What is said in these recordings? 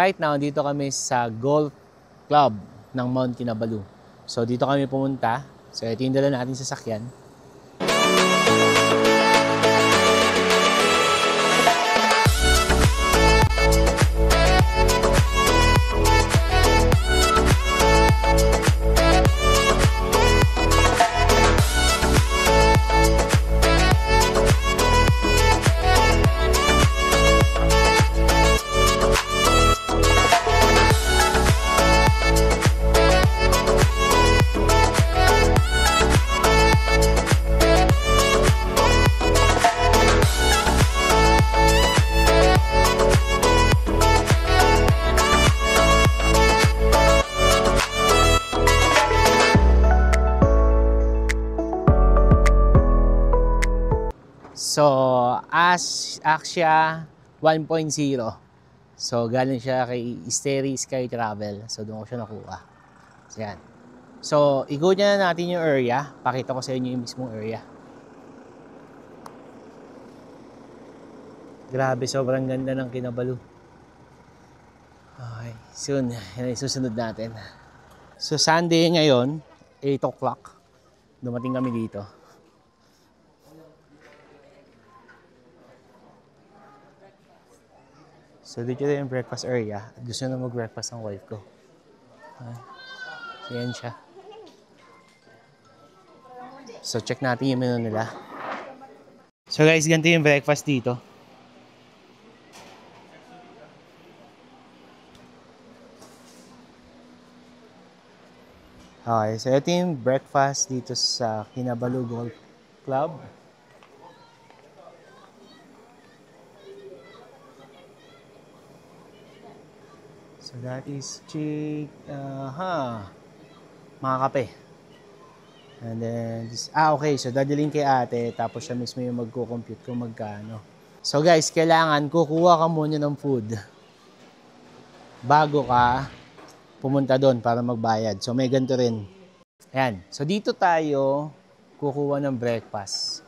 right now, dito kami sa Golf Club ng Mount Kinabalu. So dito kami pumunta. So ito yung dala natin sa sasakyan. So, Axia 1.0. So, galing siya kay Isteri Sky Travel. So, doon ko siya nakuha. So, yan. So, ikot na natin yung area. Pakita ko sa inyo yung mismong area. Grabe, sobrang ganda ng Kinabalu. Okay, soon. Yan ay susunod natin. So, Sunday ngayon, 8 o'clock. Dumating kami dito. So, dito yung breakfast area. Gusto na mag-breakfast ng wife ko. So, yan siya. So, check natin yung menu nila. So, guys, ganito yung breakfast dito. Okay, so ito yung breakfast dito sa Kinabalu Golf Club. So that is mga kape. And then, okay, so dadalhin kay ate, tapos siya mismo yung magko-compute kung magkano. So guys, kailangan kukuha ka muna ng food bago ka pumunta doon para magbayad. So may ganito rin. Ayan, so dito tayo kukuha ng breakfast.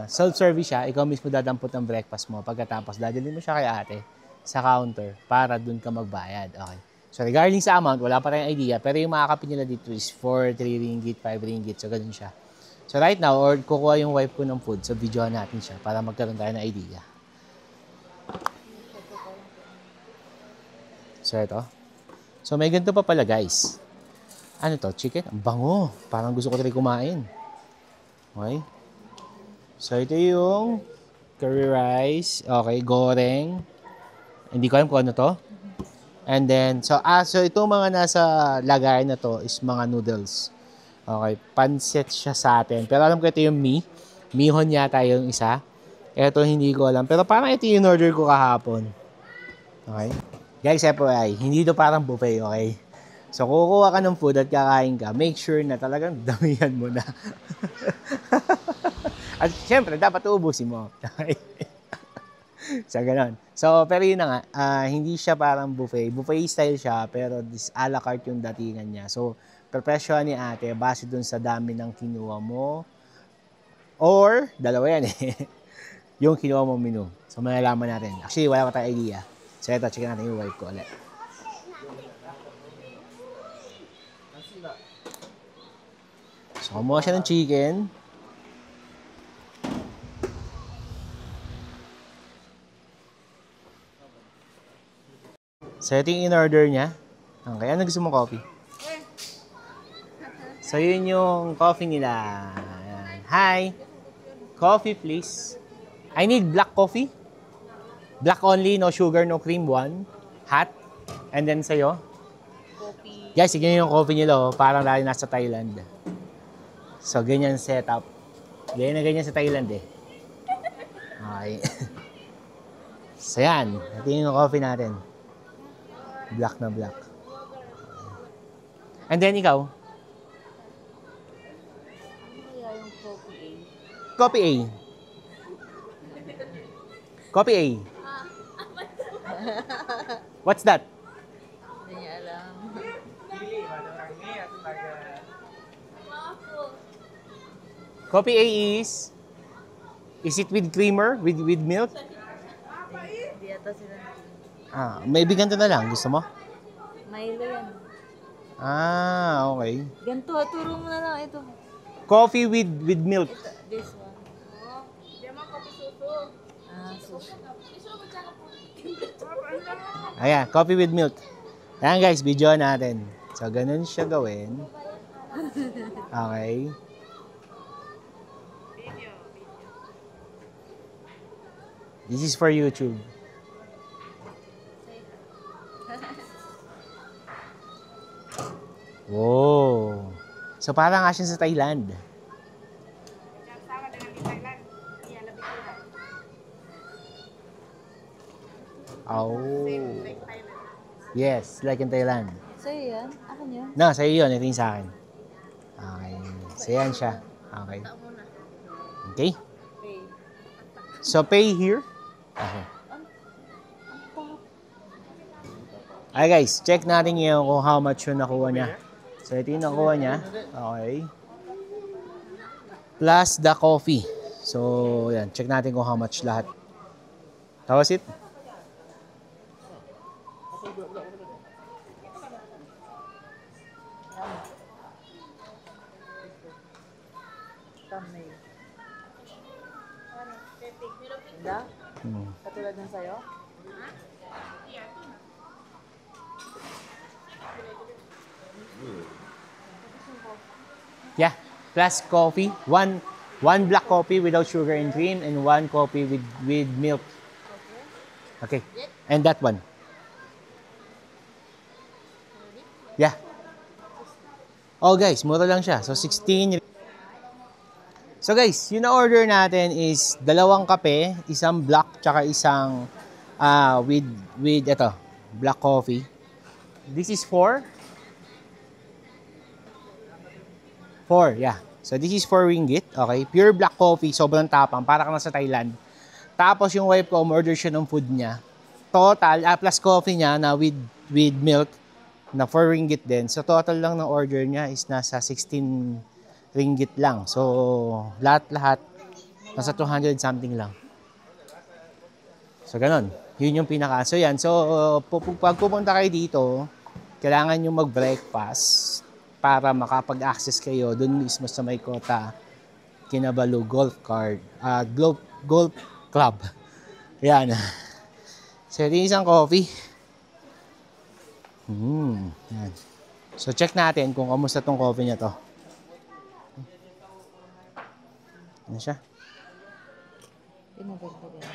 Self-service siya, ikaw mismo dadampot ng breakfast mo. Pagkatapos, dadalhin mo siya kay ate sa counter para dun ka magbayad. Okay. So regarding sa amount, wala pa tayong idea. Pero yung makakapin nila dito is 4, 3 ringgit, 5 ringgit. So ganun siya. So right now, or kukuha yung wife ko ng food. So videohan natin siya para magkaroon tayo ng idea. So ito. So may ganito pa pala guys. Ano to? Chicken? Ang bango. Parang gusto ko rin kumain. Okay. So ito yung curry rice. Okay, goreng. Hindi ko alam kung ano to. And then, so itong mga nasa lagayan na to is mga noodles. Okay, pancit siya sa atin. Pero alam ko ito yung mihon yata yung isa. Ito hindi ko alam. Pero parang ito yung order ko kahapon. Okay. Guys, FYI, hindi ito parang buffet, okay? So, kukuha ka ng food at kakain ka, make sure na talagang damihan mo na. At syempre, dapat uubusin mo. Okay? So, ganun. So, pero yun na nga, hindi siya parang buffet. Buffet style siya, pero this a la carte yung datingan niya. So, presyo ni ate, base dun sa dami ng kinuha mo. Or, dalawa yan eh. Yung kinuha mo menu. So, malalaman natin. Actually, wala pa tayong idea. So, ito, check natin yung wife ko ulit. So, kumuha siya ng chicken. So, ito yung in-order niya. Okay, ano gusto mong coffee? So, yun yung coffee nila. Ayan. Hi! Coffee, please. I need black coffee. Black only, no sugar, no cream, one. Hot. And then sa'yo? Coffee. Guys, ganyan yung coffee nila, oh. Parang lalo nasa Thailand. So, ganyan setup. Ganyan na ganyan sa Thailand, eh. Okay. So, yan. Ito yung coffee natin. Black na black. And then, ikaw? Yung coffee A. Coffee A. Coffee A. What's that? Hindi niya alam. Coffee A is it with creamer? With milk? Hindi yata sila. May ganito na lang. Gusto mo? Milo yan. Okay. Ganito, turo mo na lang ito. Coffee with milk. This one. Sushi. Ayan, coffee with milk. Ayan guys, video natin. So, ganun siya gawin. Okay. This is for YouTube. Wow. So, parang nga siya sa Thailand. Oh. Yes, like in Thailand. Sa'yo yan? Akin yan? No, sa'yo yun. Ito yung sa akin. Okay. So, yan siya. Okay. Okay. Pay. So, pay here. Okay. Ay guys, check natin ngayon kung how much yung nakuha niya. So, ito yung nakuha niya. Okay. Plus the coffee. So, yan. Check natin kung how much lahat. That was it. Thumbnail. Ganda? Katulad ng sa'yo? Yeah. Plus coffee. One black coffee without sugar and cream and one coffee with milk. Okay. And that one. Yeah. Oh guys, mura lang siya. So 16. So guys, yung na-order natin is dalawang kape, isang black, tsaka isang with ito, black coffee. This is 4. 4, yeah. So this is 4 ringgit, okay? Pure black coffee, sobrang tapang, para ka na sa Thailand. Tapos yung wife ko, umorder siya ng food niya. Total, plus coffee niya na with milk, na 4 ringgit din. So total lang ng order niya is nasa 16 ringgit lang. So lahat-lahat, nasa 200 something lang. So ganun. Yun yung pinaka. So yan. So pag pupunta kayo dito, kailangan nyo mag-breakfast para makapag-access kayo dun mismo sa may Kota Kinabalu Golf Club. Yan. So ito yung isang coffee. Yan. So check natin kung kamusta tong coffee niya to. Ano siya? Pinaganda rin.